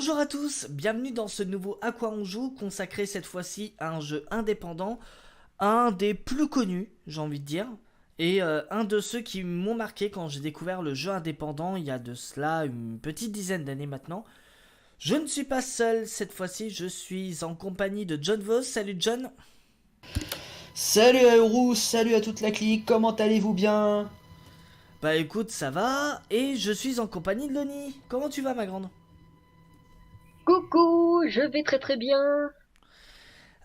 Bonjour à tous, bienvenue dans ce nouveau À quoi on joue, consacré cette fois-ci à un jeu indépendant, un des plus connus, j'ai envie de dire, et un de ceux qui m'ont marqué quand j'ai découvert le jeu indépendant il y a de cela une petite dizaine d'années maintenant. Je ne suis pas seul cette fois-ci, je suis en compagnie de John Vos. Salut John. Salut à Euro, salut à toute la clique, comment allez-vous bien? Bah écoute, ça va, et je suis en compagnie de Loni. Comment tu vas ma grande? Coucou, je vais très très bien.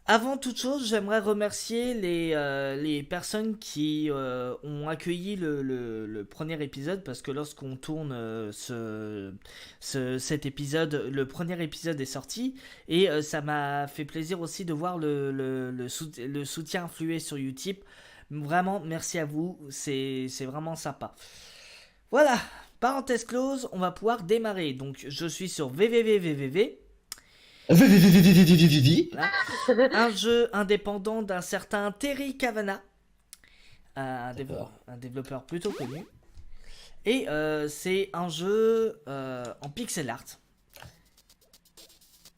Avant toute chose, j'aimerais remercier les personnes qui ont accueilli le premier épisode parce que lorsqu'on tourne cet épisode, le premier épisode est sorti et ça m'a fait plaisir aussi de voir le soutien influer sur Utip. Vraiment, merci à vous, c'est vraiment sympa. Voilà, parenthèse close, on va pouvoir démarrer. Donc je suis sur www. Voilà. Un jeu indépendant d'un certain Terry Cavanagh, D'accord. un développeur plutôt connu. Et c'est un jeu en pixel art.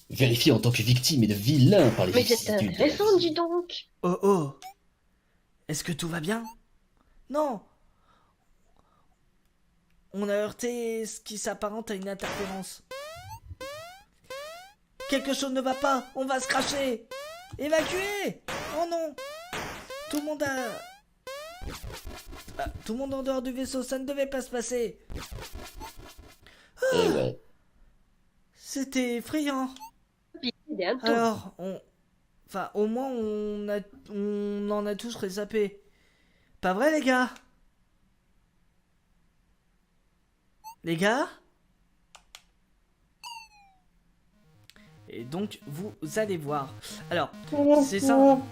Vérifié en tant que victime et de vilain par les Mais c'est vicissitudes de la intéressant, vie. dis donc. Oh oh, est-ce que tout va bien? Non, on a heurté ce qui s'apparente à une interférence. Quelque chose ne va pas, on va se cracher. Évacuez. Oh non, tout le monde a... tout le monde en dehors du vaisseau, ça ne devait pas se passer. Et ouais. C'était effrayant. Puis, des hannetons. Alors, enfin, au moins, on en a tous résappé. Pas vrai, les gars? Les gars? Et donc, vous allez voir. Alors, c'est ça. Alors,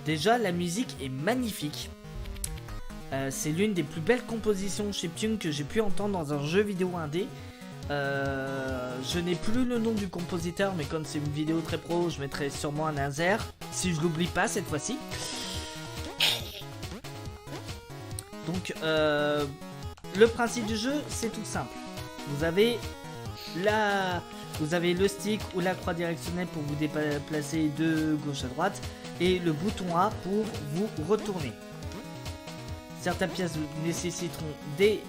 déjà, la musique est magnifique. C'est l'une des plus belles compositions chiptune que j'ai pu entendre dans un jeu vidéo indé. Je n'ai plus le nom du compositeur, mais comme c'est une vidéo très pro, je mettrai sûrement un insert, si je l'oublie pas cette fois-ci. Donc, le principe du jeu, c'est tout simple. Vous avez le stick ou la croix directionnelle pour vous déplacer de gauche à droite, et le bouton A pour vous retourner. Certaines pièces nécessiteront des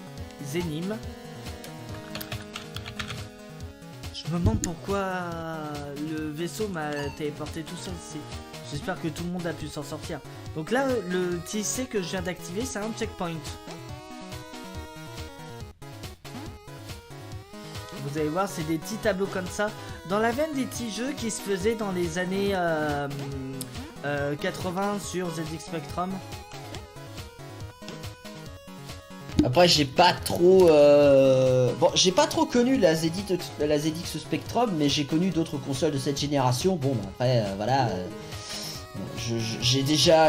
énigmes. Je me demande pourquoi le vaisseau m'a téléporté tout seul. J'espère que tout le monde a pu s'en sortir. Donc là, le TC que je viens d'activer, c'est un checkpoint. Vous allez voir, c'est des petits tableaux comme ça. Dans la veine des petits jeux qui se faisaient dans les années 80 sur ZX Spectrum. Après, j'ai pas trop... Bon, j'ai pas trop connu la ZX Spectrum, mais j'ai connu d'autres consoles de cette génération. Bon, après, voilà...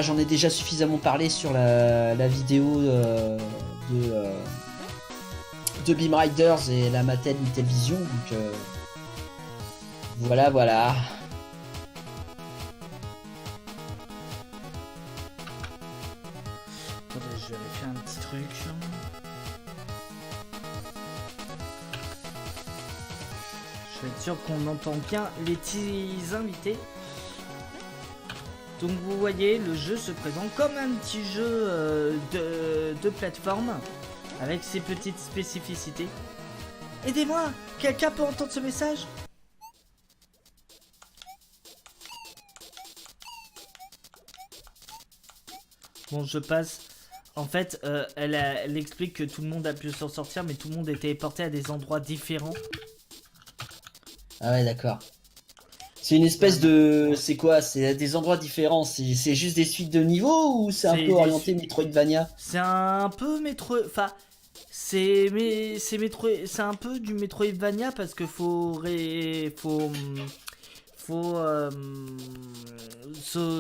j'en ai déjà suffisamment parlé sur la vidéo de Beam Riders et la Mattel Intellivision, donc voilà. Attendez, je vais faire un petit truc. Je vais être sûr qu'on n'entend bien les petits invités. Donc vous voyez, le jeu se présente comme un petit jeu de plateforme avec ses petites spécificités. Aidez-moi! Quelqu'un peut entendre ce message? Bon, je passe. En fait, elle explique que tout le monde a pu s'en sortir, mais tout le monde est téléporté à des endroits différents. Ah ouais, d'accord. C'est une espèce de... C'est quoi? C'est des endroits différents. C'est juste des suites de niveaux ou c'est un peu orienté Metroidvania? C'est un peu Enfin, c'est un peu du Metroidvania parce que faut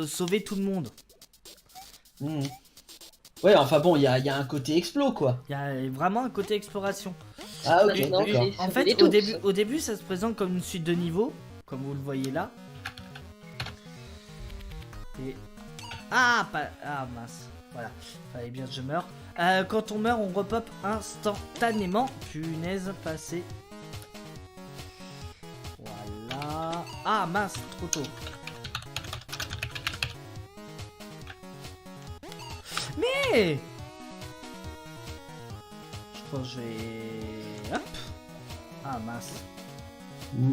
sauver tout le monde. Mhm. Ouais, enfin bon, il y a un côté explo, quoi. Il y a vraiment un côté exploration. Ah ok, Maintenant, d'accord. j'ai En sauvé fait, les tous. au début, ça se présente comme une suite de niveaux, comme vous le voyez là. Et... Ah mince. Voilà, fallait bien que je meure. Quand on meurt, on repop instantanément. Punaise, passé. Voilà. Ah mince, trop tôt. Mais je crois que je vais... Hop. Ah mince. Mm.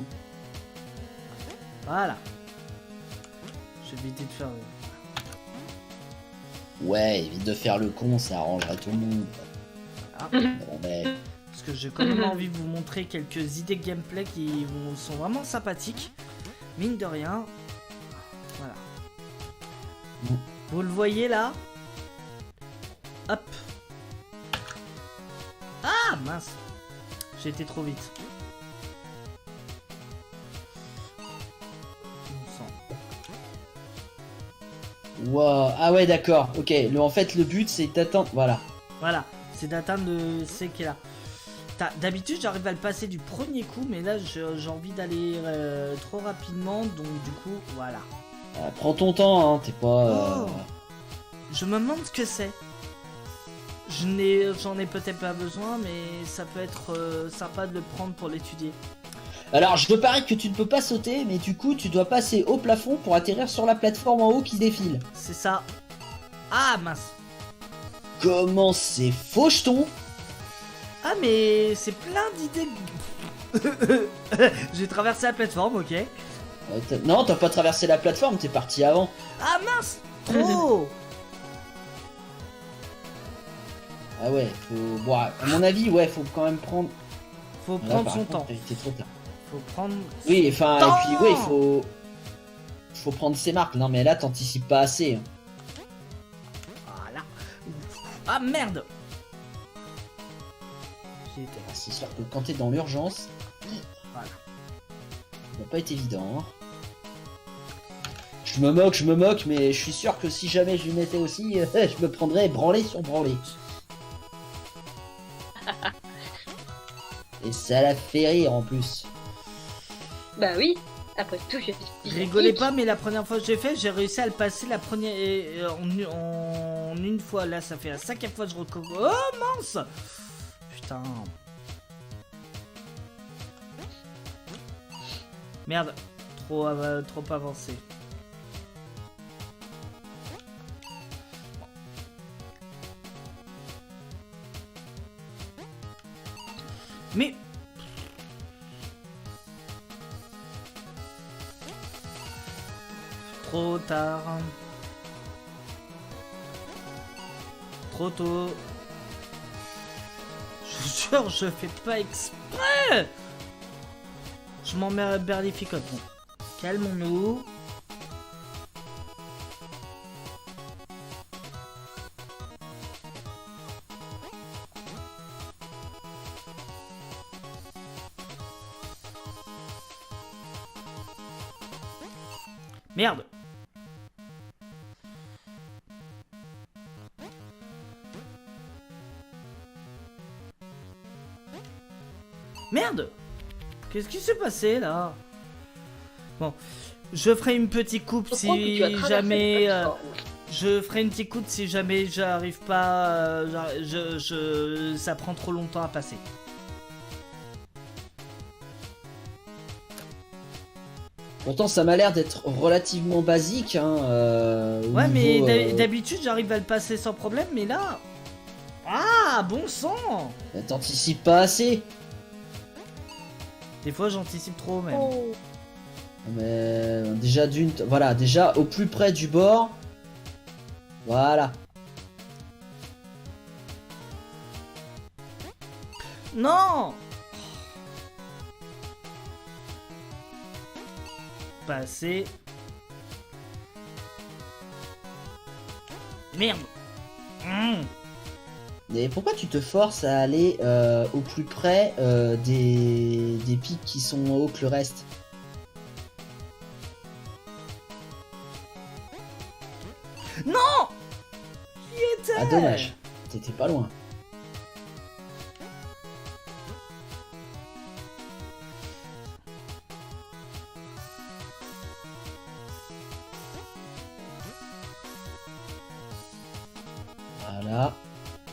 Voilà. Je vais éviter de faire... Ouais, évite de faire le con, ça arrangerait tout le monde. Voilà. Bon, mais... Parce que j'ai quand même envie de vous montrer quelques idées de gameplay qui sont vraiment sympathiques. Mine de rien. Voilà. Mm. Vous le voyez là? Hop. Ah mince. J'ai été trop vite. On sent. Wow. Ah ouais, d'accord. Ok. En fait, le but, c'est d'attendre. Voilà. Voilà. C'est d'atteindre le C qui est là. D'habitude, j'arrive à le passer du premier coup, mais là, j'ai envie d'aller trop rapidement, donc du coup, voilà. Prends ton temps, hein. T'es pas. Oh. Je me demande ce que c'est. J'en ai peut-être pas besoin, mais ça peut être sympa de le prendre pour l'étudier. Alors, je te parie que tu ne peux pas sauter, mais du coup, tu dois passer au plafond pour atterrir sur la plateforme en haut qui défile. C'est ça. Ah mince. Comment c'est faux, jeton? Ah mais c'est plein d'idées. J'ai traversé la plateforme, ok. Non, t'as pas traversé la plateforme, t'es parti avant. Ah mince. Trop. Ah ouais, faut... Bon, à mon avis, ouais, faut quand même prendre... Faut Là, prendre par son contre, temps. t'as été trop tard. Faut prendre... Oui, enfin, temps. et puis, oui, faut prendre ses marques. Non, mais là, t'anticipes pas assez. Voilà. Ah merde. J'y étais. C'est sûr que quand t'es dans l'urgence... Voilà. Ça va pas être évident, hein. Je me moque, mais je suis sûr que si jamais je lui mettais aussi, je me prendrais branlé sur branlé. Et ça la fait rire en plus. Bah oui, après tout, je suis Rigolez pas, mais la première fois que j'ai fait, j'ai réussi à le passer la première en une fois. Là, ça fait la 5e fois que je recommence. Oh mince. Putain. Merde, trop avancé. Mais trop tard. Trop tôt. Je vous jure, je fais pas exprès. Je m'en mets à berlificote. Bon, calmons-nous. Merde. Merde. Qu'est-ce qui s'est passé là? Bon, je ferai une petite coupe Je crois que tu as si traversé jamais... la plateforme. je ferai une petite coupe si jamais j'arrive pas... ça prend trop longtemps à passer. Pourtant, ça m'a l'air d'être relativement basique, hein. Ouais, mais mais d'habitude j'arrive à le passer sans problème, mais là... Ah, bon sang. t'anticipes pas assez. Des fois j'anticipe trop même. Oh. Mais déjà voilà, déjà au plus près du bord. Voilà. Non. Passer. Merde. Mais pourquoi tu te forces à aller au plus près des pics qui sont haut que le reste? Non. J'y étais. Ah dommage, t'étais pas loin. Voilà.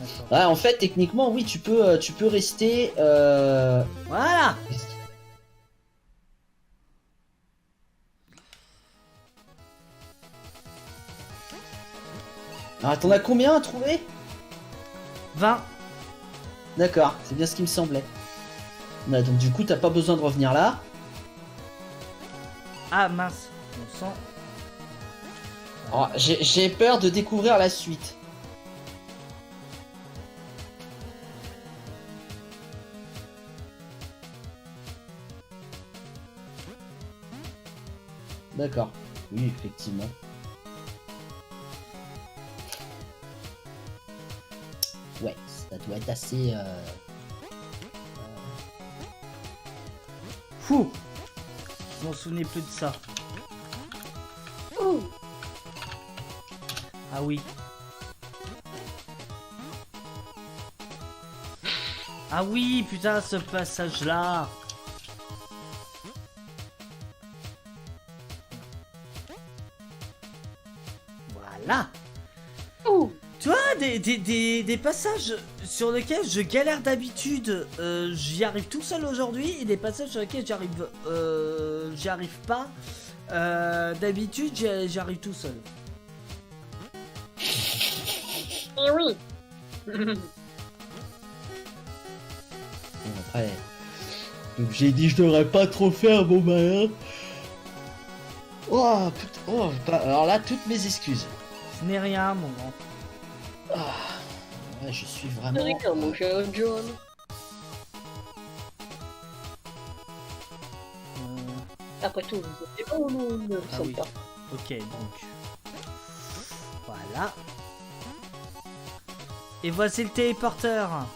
Attends. Ouais, en fait, techniquement, oui, tu peux rester. Voilà. Alors, t'en as combien à trouver? 20. D'accord, c'est bien ce qui me semblait. Ouais, donc du coup, t'as pas besoin de revenir là. Ah mince. On sent. Alors, j'ai peur de découvrir la suite. D'accord. Oui, effectivement. Ouais, ça doit être assez... Fou. Je m'en souvenais plus de ça. Ouh. Ah oui. Ah oui, putain, ce passage-là. Voilà. Ouh. Tu vois, des passages sur lesquels je galère d'habitude, j'y arrive tout seul aujourd'hui, et des passages sur lesquels j'y arrive pas. D'habitude, j'y arrive tout seul. Eh oui. Bon, après... Donc j'ai dit je devrais pas trop faire mon malin. Oh putain, oh, bah, alors là, toutes mes excuses. Ce n'est rien, mon grand. Ouais, je suis C'est vraiment... rien, mon cher John. Après tout, c'est pas où nous ne Ah sommes oui. pas. Ok, donc. Voilà. Et voici le téléporteur.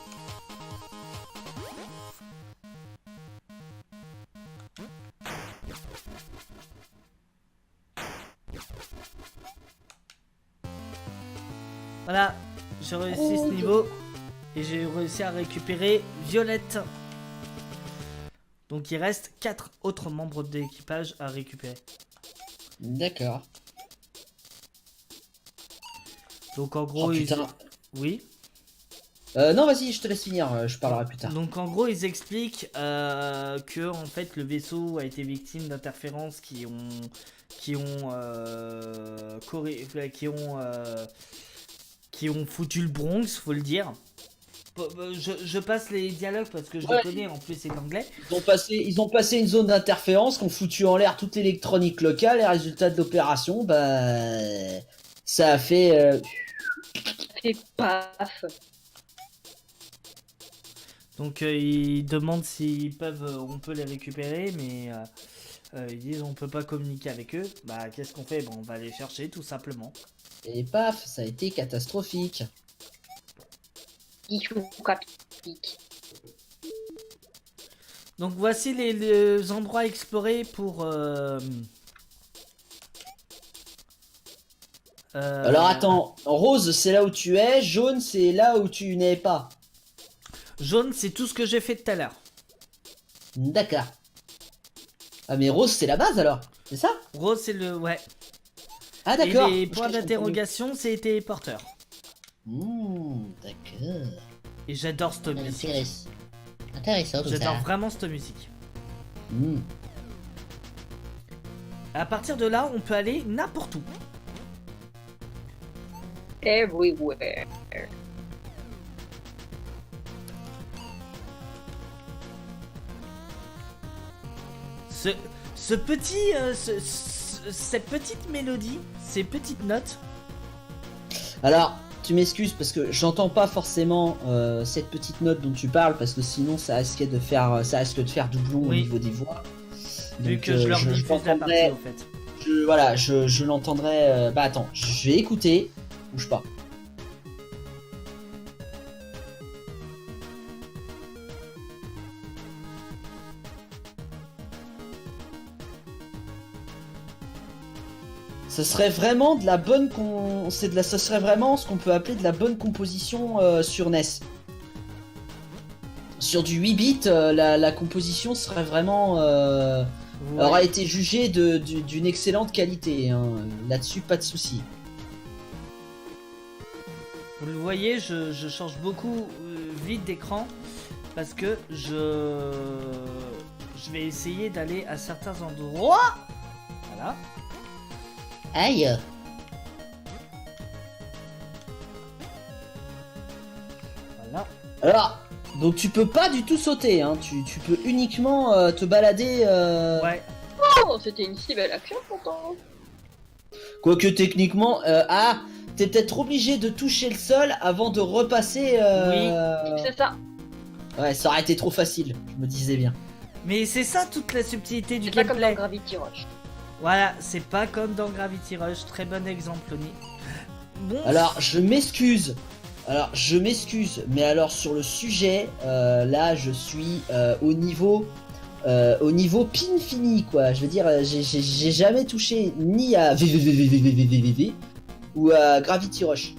Voilà, j'ai réussi ce niveau et j'ai réussi à récupérer Violette. Donc il reste 4 autres membres de l'équipage à récupérer. D'accord. Donc en gros, Oh putain. Oui. Non, vas-y, je te laisse finir, je parlerai plus tard. Donc en gros, ils expliquent que en fait le vaisseau a été victime d'interférences qui ont foutu le Bronx, faut le dire. Je passe les dialogues parce que je les connais, en plus c'est de l'anglais. Ils ont passé une zone d'interférence qui ont foutu en l'air toute l'électronique locale. Et résultat de l'opération, bah, ça a fait. C'est paf. Donc ils demandent s'ils peuvent, on peut les récupérer, mais ils disent on peut pas communiquer avec eux. Bah qu'est-ce qu'on fait? Bon, on va les chercher tout simplement. Et paf, ça a été catastrophique. Capique. Donc voici les endroits à explorer pour... Alors attends, rose c'est là où tu es, jaune c'est là où tu n'es pas. Jaune, c'est tout ce que j'ai fait tout à l'heure. D'accord. Ah mais rose c'est la base alors, c'est ça? Rose, c'est le... Ouais. Ah Et d'accord. les points d'interrogation, c'est les téléporteurs. D'accord. Et j'adore cette musique. Intéressant tout J'adore ça. vraiment cette musique. Hmm. À partir de là, on peut aller n'importe où. Everywhere. Ce petit... cette petite mélodie, ces petites notes... Alors, tu m'excuses parce que j'entends pas forcément cette petite note dont tu parles parce que sinon ça risque de faire doublon Oui. au niveau des voix. Vu Donc, que je leur diffuse la l'entendrai- partie, en fait. je l'entendrai. Bah attends, je vais écouter. Bouge pas. Ce serait vraiment de la bonne ce serait vraiment ce qu'on peut appeler de la bonne composition sur NES. Sur du 8 bits, la composition serait vraiment Ouais. aura été jugée d'une excellente qualité. Hein. Là-dessus, pas de souci. Vous le voyez, je change beaucoup vite d'écran parce que je vais essayer d'aller à certains endroits. Voilà. Aïe. Voilà. Alors, donc tu peux pas du tout sauter, hein. Tu peux uniquement te balader. Ouais. Oh, c'était une si belle action pourtant. Quoique techniquement, t'es peut-être obligé de toucher le sol avant de repasser. C'est ça. Ouais, ça aurait été trop facile, je me disais bien. Mais c'est ça toute la subtilité du C'est pas comme dans gameplay. Gravity Rush. Voilà, c'est pas comme dans Gravity Rush. Très bon exemple, Tony. Bon. Alors, je m'excuse. Mais alors sur le sujet, là, je suis au niveau pin fini, quoi. Je veux dire, j'ai jamais touché ni à VVVVVVVVV ou à Gravity Rush.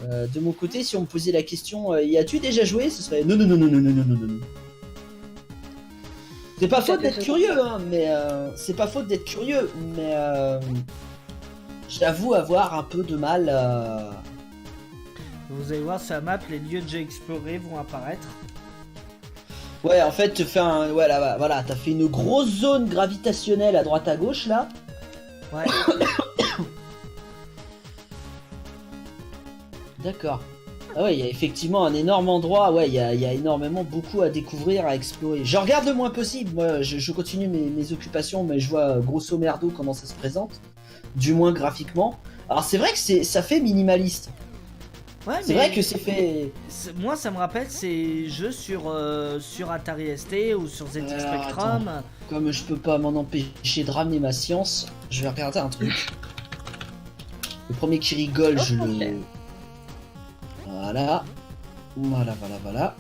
De mon côté, si on me posait la question, y as-tu déjà joué, ce serait non. C'est pas faute d'être curieux, hein, mais j'avoue avoir un peu de mal. Vous allez voir sur la map, les lieux que j'ai explorés vont apparaître. Ouais, en fait, voilà, t'as fait une grosse zone gravitationnelle à droite à gauche là. Ouais. D'accord. Ah ouais, il y a effectivement un énorme endroit, ouais, il y a énormément beaucoup à découvrir, à explorer. Je regarde le moins possible, moi je continue mes occupations, mais je vois grosso merdo comment ça se présente, du moins graphiquement. Alors c'est vrai que ça fait minimaliste. Ouais, c'est vrai que c'est fait... Moi ça me rappelle ces jeux sur Atari ST ou sur ZX Spectrum. Comme je peux pas m'en empêcher de ramener ma science, je vais regarder un truc. Le premier qui rigole, je le... Voilà.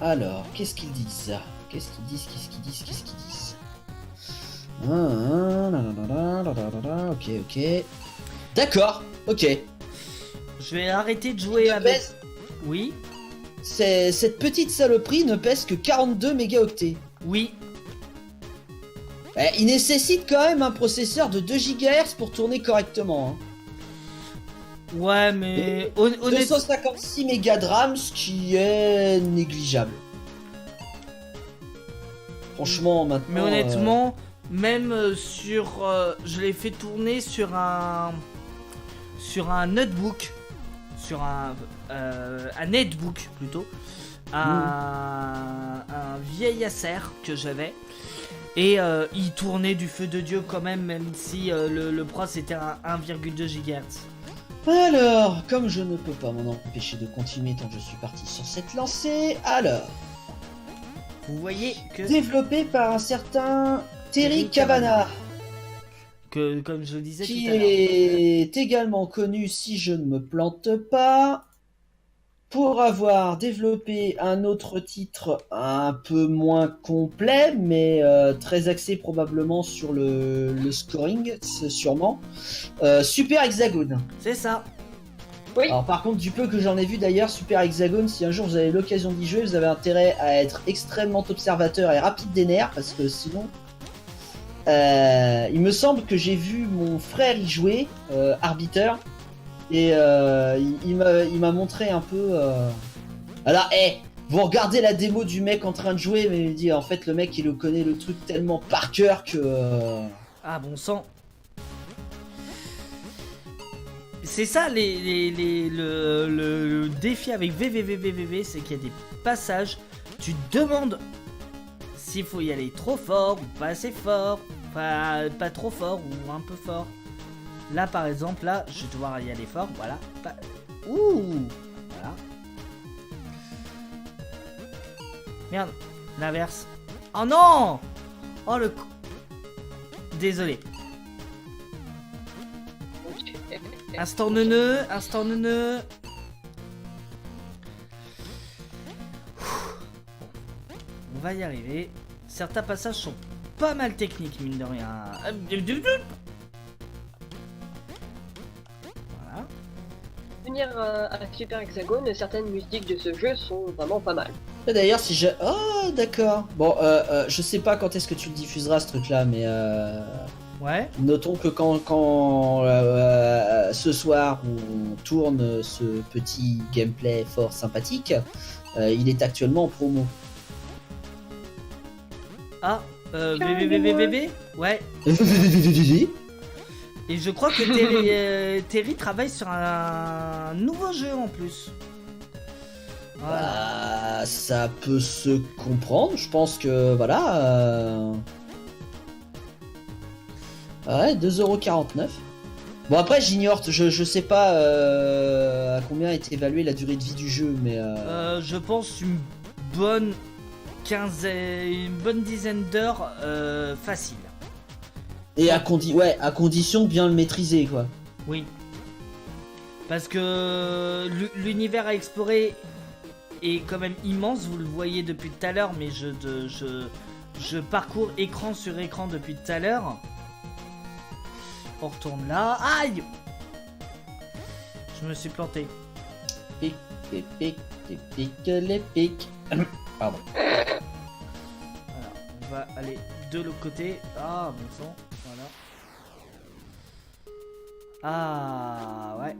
Alors, qu'est-ce qu'ils disent? Ok. D'accord, ok. Je vais arrêter de jouer avec... Oui. Cette petite saloperie ne pèse que 42 mégaoctets. Oui. Il nécessite quand même un processeur de 2 GHz pour tourner correctement. Hein. Ouais, mais... 256 mégas de RAM, ce qui est négligeable. Franchement, maintenant... Mais honnêtement, même sur... je l'ai fait tourner sur un notebook. Sur un netbook, plutôt. Un vieil Acer que j'avais. Et il tournait du feu de Dieu quand même si le pros était à 1,2 GHz. Alors, comme je ne peux pas m'en empêcher de continuer tant que je suis parti sur cette lancée, alors... Vous voyez que... Développé par un certain Terry Cabana. Que, comme je le disais qui tout à l'heure. est également connu, si je ne me plante pas, pour avoir développé un autre titre un peu moins complet, mais très axé probablement sur le scoring, sûrement. Super Hexagone. C'est ça. Oui. Alors par contre, du peu que j'en ai vu d'ailleurs, Super Hexagone, si un jour vous avez l'occasion d'y jouer, vous avez intérêt à être extrêmement observateur et rapide des nerfs, parce que sinon... il me semble que j'ai vu mon frère y jouer, Arbiter, et il m'a montré un peu... Alors, vous regardez la démo du mec en train de jouer, mais il dit en fait le mec il le connaît le truc tellement par cœur que... Ah bon sang. C'est ça le défi avec VVVVVV, c'est qu'il y a des passages, tu te demandes s'il faut y aller trop fort ou pas assez fort, pas trop fort ou un peu fort. Là par exemple, là je vais devoir y aller fort, voilà. Ouh, voilà. Merde, l'inverse. Oh non. Oh le... Désolé. Instant neuneu, instant neuneu. On va y arriver. Certains passages sont pas mal techniques, mine de rien. Voilà. Venir à Super Hexagone, certaines musiques de ce jeu sont vraiment pas mal. D'ailleurs, si je... Oh, d'accord. Bon, je sais pas quand est-ce que tu le diffuseras, ce truc-là, mais... Ouais. Notons que quand ce soir on tourne ce petit gameplay fort sympathique, il est actuellement en promo. Ah, VVVVVV. Ouais. Et je crois que Terry travaille sur un nouveau jeu en plus. Voilà. Bah, ça peut se comprendre, je pense que voilà. Ouais, 2,49€. Bon, après, j'ignore, je sais pas à combien est évaluée la durée de vie du jeu, mais. Je pense une bonne dizaine d'heures facile. Et à condition de bien le maîtriser, quoi. Oui. Parce que l'univers à explorer est quand même immense, vous le voyez depuis tout à l'heure, mais je parcours écran sur écran depuis tout à l'heure. On retourne là. Aïe! Je me suis planté. Pique, les piques, les piques. Pardon. Voilà, on va aller de l'autre côté. Ah, bon sang. Voilà. Ah, ouais.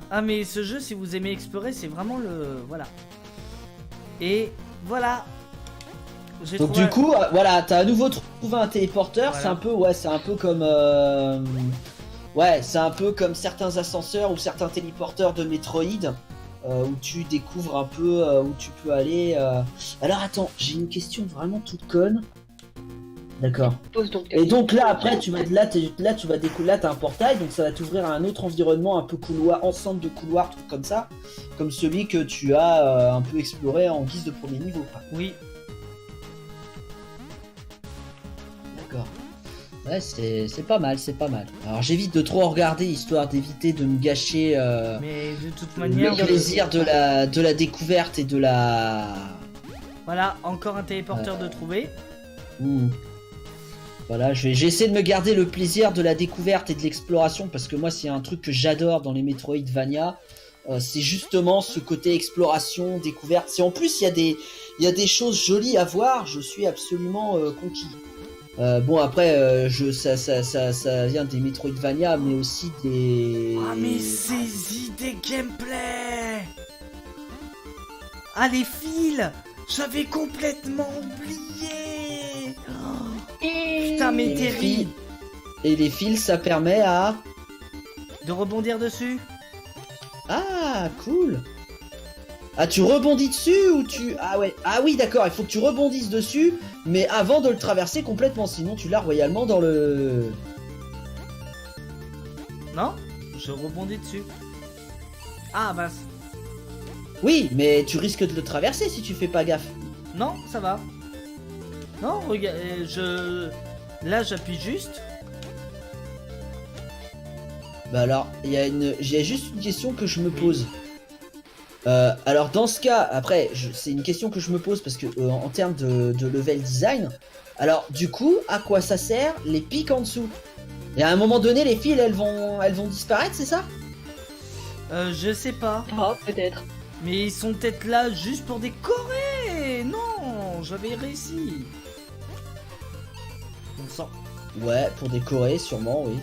Ah, mais ce jeu, si vous aimez explorer, c'est vraiment le... Voilà. Et voilà. Donc du coup, voilà, t'as à nouveau trouvé un téléporteur. Voilà. C'est un peu comme, c'est un peu comme certains ascenseurs ou certains téléporteurs de Metroid, où tu découvres un peu où tu peux aller. Alors attends, j'ai une question vraiment toute conne. D'accord. Pose donc ta Et donc là, question. après, tu vas découvrir, là, t'as un portail, donc ça va t'ouvrir à un autre environnement, un peu couloir, ensemble de couloirs, trucs comme ça, comme celui que tu as un peu exploré en guise de premier niveau, quoi. Oui. D'accord. Ouais, c'est pas mal, c'est pas mal. Alors j'évite de trop regarder, histoire d'éviter de me gâcher Mais de toute manière... le plaisir de la découverte et de la... Voilà, encore un téléporteur de trouver. Voilà, j'essaie de me garder le plaisir de la découverte et de l'exploration, parce que moi, c'est un truc que j'adore dans les Metroidvania. C'est justement ce côté exploration, découverte. Si en plus il y a des choses jolies à voir, je suis absolument conquis. Bon après, ça vient des Metroidvania, mais aussi des... Ah, mais ces idées gameplay! Ah, les fils! J'avais complètement oublié! Oh, putain, mais Terry! Et les fils, ça permet à... De rebondir dessus? Ah, cool. Ah, tu rebondis dessus ou tu... Ah ouais, ah oui, d'accord, il faut que tu rebondisses dessus, mais avant de le traverser complètement, sinon tu l'as royalement dans le... Non? Je rebondis dessus. Ah, mince. Oui, mais tu risques de le traverser si tu fais pas gaffe. Non, ça va. Non, regarde, Là, j'appuie juste. Bah alors, j'ai juste une question que je me pose. Alors dans ce cas, après, c'est une question que je me pose parce que en termes de level design, alors du coup, à quoi ça sert les pics en dessous? Et à un moment donné, les fils, elles vont disparaître, c'est ça? Je sais pas. Ah, peut-être. Mais ils sont peut-être là juste pour décorer. Non, j'avais réussi. On sent. Ouais, pour décorer, sûrement, oui.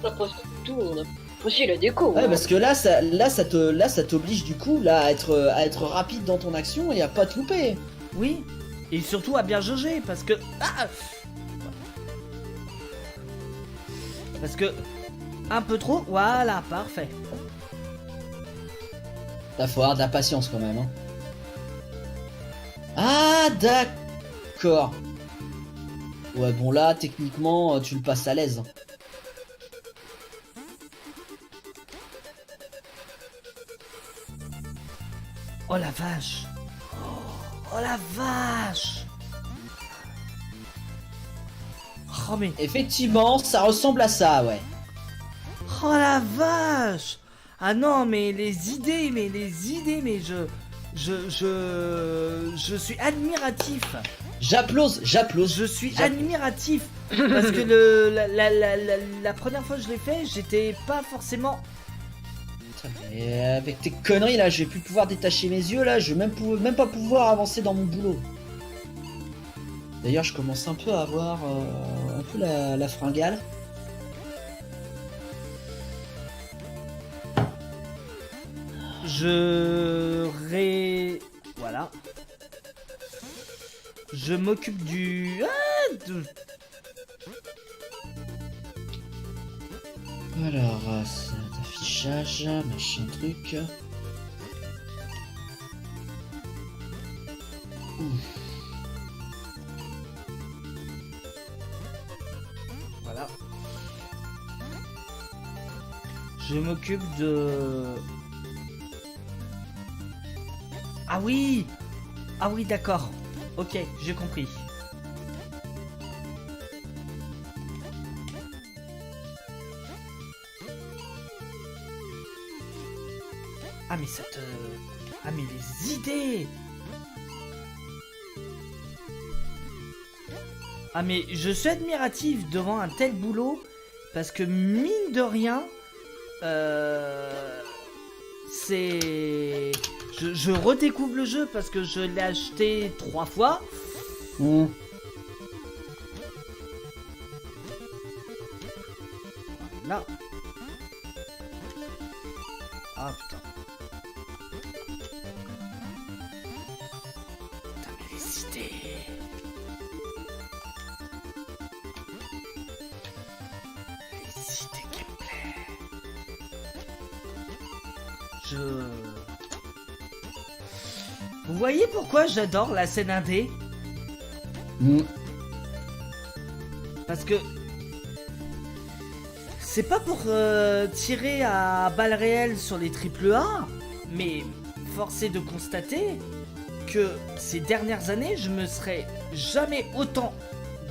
Après tout, on a aussi la déco. Ouais, hein. parce que là, ça t'oblige du coup là à être rapide dans ton action et à pas te louper. Oui. Et surtout à bien jauger parce que... Ah, parce que... Un peu trop. Voilà, parfait. Là, faut avoir de la patience quand même. Hein. Ah, d'accord. Ouais, bon là, techniquement, tu le passes à l'aise. Oh la vache. Oh la vache. Oh mais... Effectivement, ça ressemble à ça, ouais. Oh la vache. Ah non, mais les idées, mais je suis admiratif. J'applause. Je suis admiratif parce que la première fois que je l'ai fait, j'étais pas forcément Putain, mais avec tes conneries là, je vais plus pouvoir détacher mes yeux là, je vais même pas pouvoir avancer dans mon boulot. D'ailleurs, je commence un peu à avoir un peu la fringale. Voilà. Je m'occupe du... Alors, c'est d'affichage, machin truc. Voilà. Je m'occupe de... Ah oui! Ah oui, d'accord. Ok, j'ai compris. Ah mais ça te... Ah mais les idées! Ah mais je suis admiratif devant un tel boulot parce que mine de rien, c'est... Je redécouvre le jeu parce que je l'ai acheté 3 fois. Là. Ah putain. Putain mais les idées. Les idées gameplay. Vous voyez pourquoi j'adore la scène indé? Parce que c'est pas pour tirer à balles réelles sur les AAA, mais force est de constater que ces dernières années, je me serais jamais autant,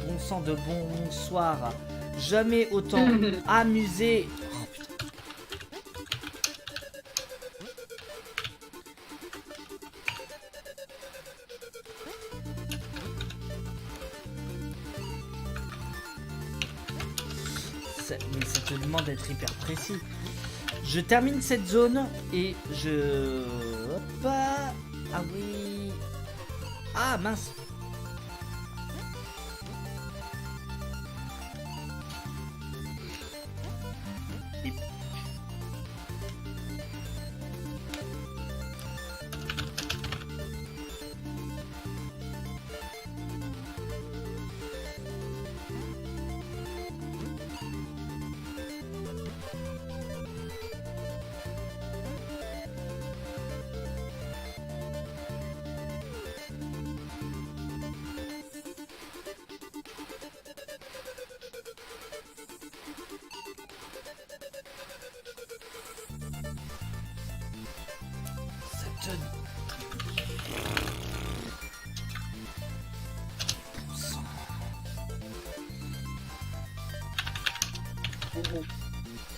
bon sang de bonsoir, jamais autant amusé. Oh putain. Mais ça te demande d'être hyper précis. Je termine cette zone et je... Hop. Ah oui. Ah mince. Et...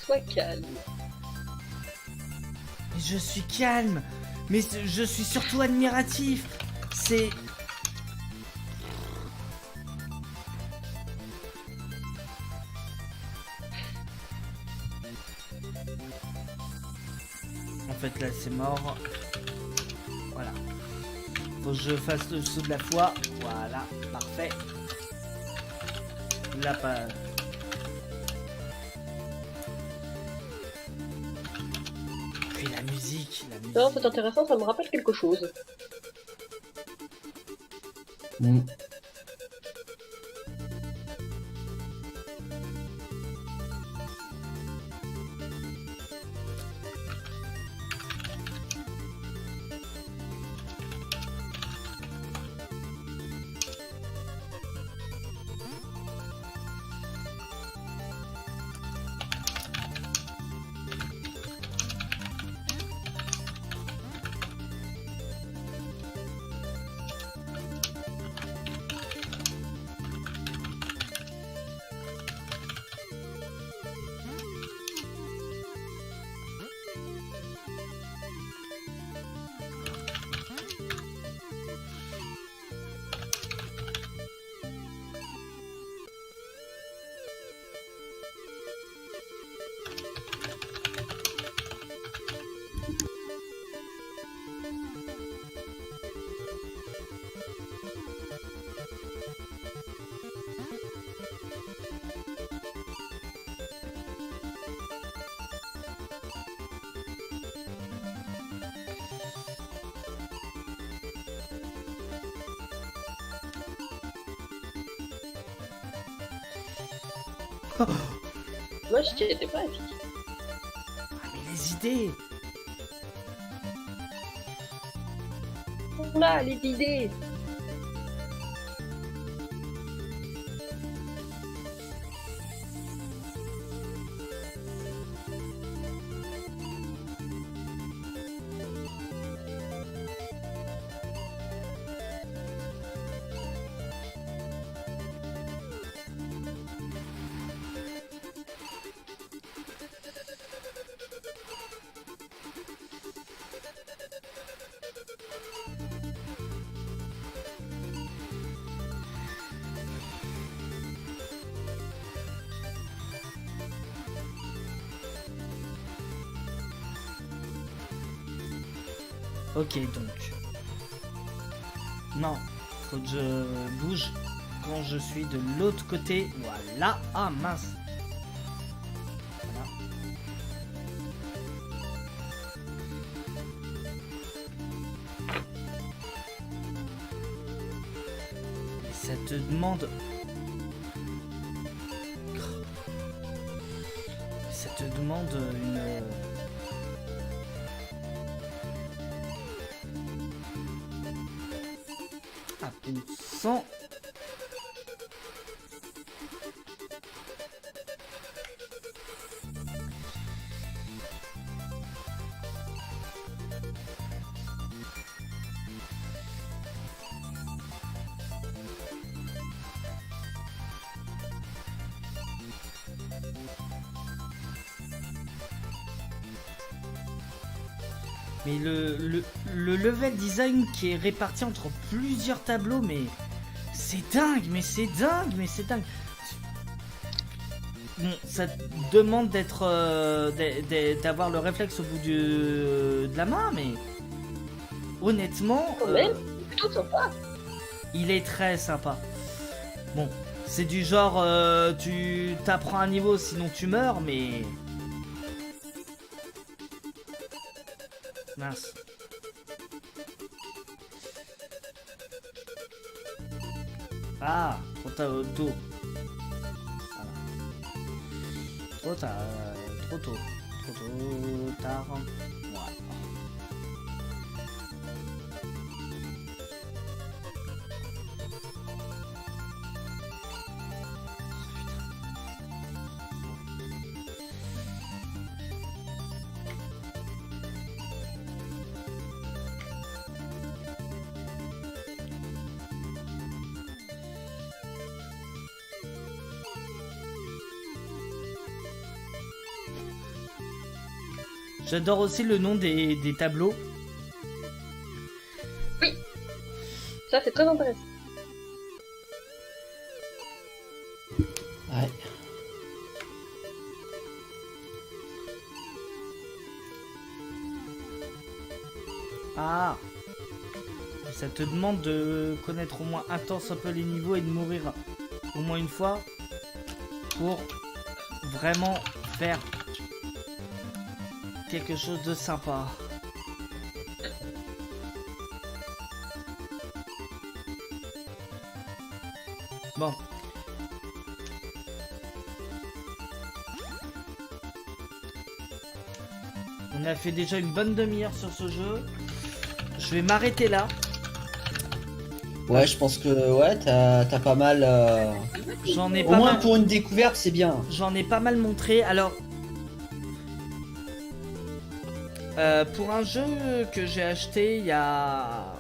Sois calme. Mais je suis calme. Mais je suis surtout admiratif. C'est... En fait là c'est mort. Voilà. Faut que je fasse le saut de la foi. Voilà, parfait. Là pas... Puis la musique. Non, c'est intéressant, ça me rappelle quelque chose. Moi, je t'y étais pas, Titi. Ah, mais les idées. Là, les idées. Ok, donc. Non, faut que je bouge quand je suis de l'autre côté. Voilà. Ah mince. Voilà. Et ça te demande. Ça te demande une. Ah, poussant. Mais le level design qui est réparti entre plusieurs tableaux, mais c'est dingue, mais c'est dingue, mais c'est dingue. Bon, ça te demande d'être, d'avoir le réflexe au bout de la main, mais honnêtement, Quand même, plutôt sympa. il est très sympa. Bon, c'est du genre, tu t'apprends un niveau, sinon tu meurs, mais mince. Ah, trop tôt. Voilà. Trop tard, trop tôt. Trop tard. Voilà. J'adore aussi le nom des tableaux. Ça, c'est très intéressant. Ouais. Ah. Ça te demande de connaître au moins un temps soit peu les niveaux et de mourir au moins une fois pour vraiment faire quelque chose de sympa. Bon. On a fait déjà une bonne demi-heure sur ce jeu. Je vais m'arrêter là. Ouais, je pense que ouais, t'as pas mal. J'en ai Au pas moins mal. pour une découverte, c'est bien. J'en ai pas mal montré. Alors, pour un jeu que j'ai acheté il y a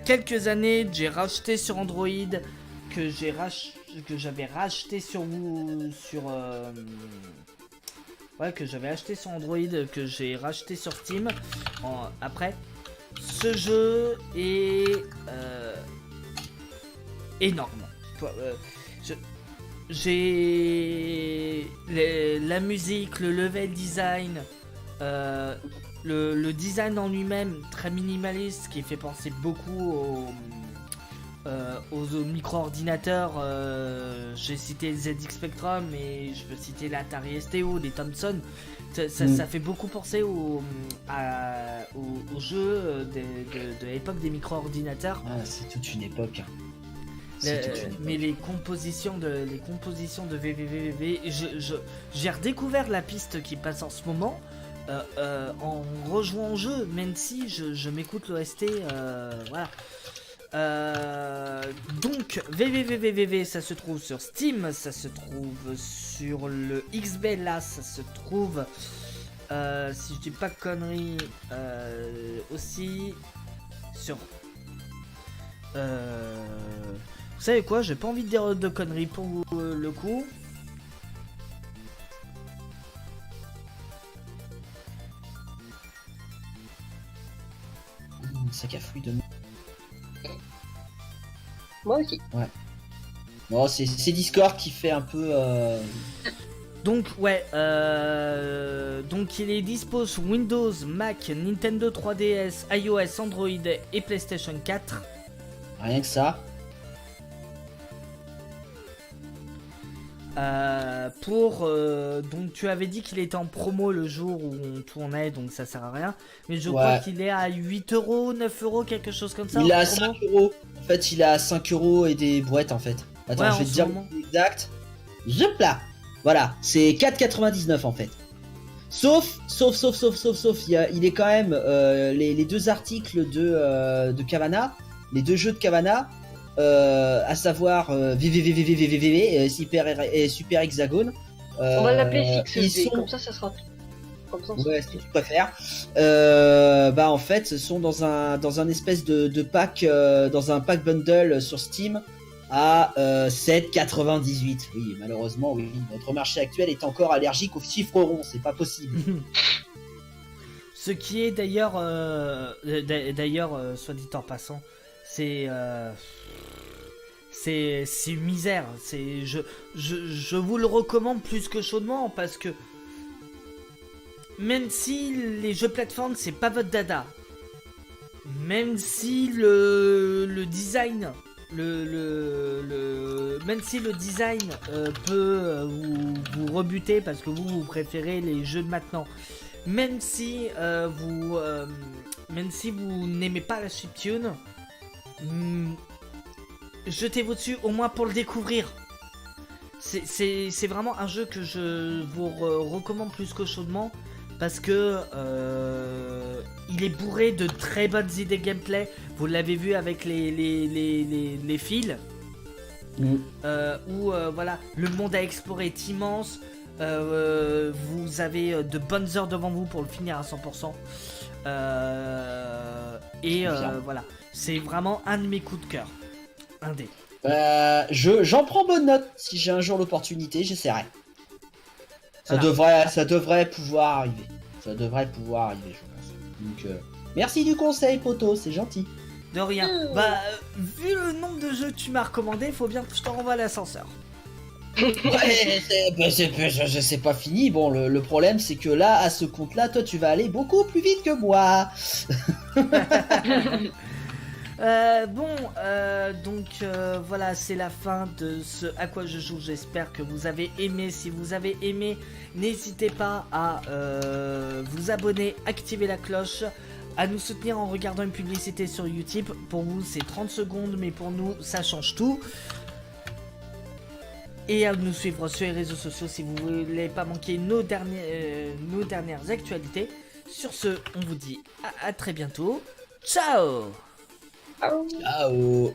quelques années, que j'ai racheté sur Android, que j'avais racheté sur ouais, que j'avais acheté sur Android, que j'ai racheté sur Steam. Après, ce jeu est énorme. J'ai la musique, le level design, le design en lui-même très minimaliste qui fait penser beaucoup aux micro-ordinateurs. J'ai cité le ZX Spectrum, mais je peux citer l'Atari STO, des Thomson. Ça fait beaucoup penser aux jeux de l'époque des micro-ordinateurs. Ah, c'est toute une époque. Mais les compositions de VVVV, j'ai redécouvert la piste qui passe en ce moment en rejouant au jeu, même si je m'écoute l'OST, voilà. Donc VVVVV, ça se trouve sur Steam, ça se trouve sur le XBLA, ça se trouve si je dis pas de conneries aussi sur vous savez quoi, j'ai pas envie de dire de conneries pour le coup. Sac à fruits de... Moi aussi. Ouais. Bon, c'est Discord qui fait un peu... Donc ouais, donc il est dispo sur Windows, Mac, Nintendo 3DS, iOS, Android et PlayStation 4. Rien que ça. Donc tu avais dit qu'il était en promo le jour où on tournait, donc ça sert à rien. Mais je crois qu'il est à 8 euros, 9 euros, quelque chose comme ça. Il est à 5 euros. En fait, il est à 5 euros et des brouettes en fait. Attends, ouais, je vais te dire exact. Zoup là. Voilà, c'est 4,99 en fait. Sauf, il est quand même les deux articles de Cavana, les deux jeux de Cavana, à savoir VVVVVVV et Super Hexagone. On va l'appeler Fixe sont... comme ça sera. Comme ça, ouais, si tu préfères. En fait, ce sont dans un espèce de pack, dans un pack bundle sur Steam à 7,98. Oui, malheureusement, oui. Notre marché actuel est encore allergique aux chiffres ronds, c'est pas possible. Ce qui est d'ailleurs, soit dit en passant, c'est une misère. Je vous le recommande plus que chaudement parce que même si les jeux plateforme c'est pas votre dada, même si le design même si le design peut vous rebuter parce que vous préférez les jeux de maintenant, même si vous n'aimez pas la chiptune, jetez-vous dessus au moins pour le découvrir. C'est vraiment un jeu que je vous recommande plus que chaudement parce que il est bourré de très bonnes idées gameplay. Vous l'avez vu avec les fils où voilà, le monde à explorer est immense. Vous avez de bonnes heures devant vous pour le finir à 100%. Voilà, c'est vraiment un de mes coups de cœur. Un des. J'en prends bonne note. Si j'ai un jour l'opportunité, j'essaierai. Ça devrait pouvoir arriver. Ça devrait pouvoir arriver, je pense. Donc, merci du conseil, poto, c'est gentil. De rien. Vu le nombre de jeux que tu m'as recommandé, faut bien que je te renvoie l'ascenseur. Ouais, c'est pas fini. Bon, le problème, c'est que là, à ce compte-là, toi, tu vas aller beaucoup plus vite que moi. Voilà, c'est la fin de ce à quoi je joue. J'espère que vous avez aimé. Si vous avez aimé, n'hésitez pas à vous abonner, activer la cloche, à nous soutenir en regardant une publicité sur YouTube. Pour vous, c'est 30 secondes, mais pour nous, ça change tout. Et à nous suivre sur les réseaux sociaux si vous voulez pas manquer nos dernières actualités. Sur ce, on vous dit à très bientôt. Ciao. Ciao. Ciao.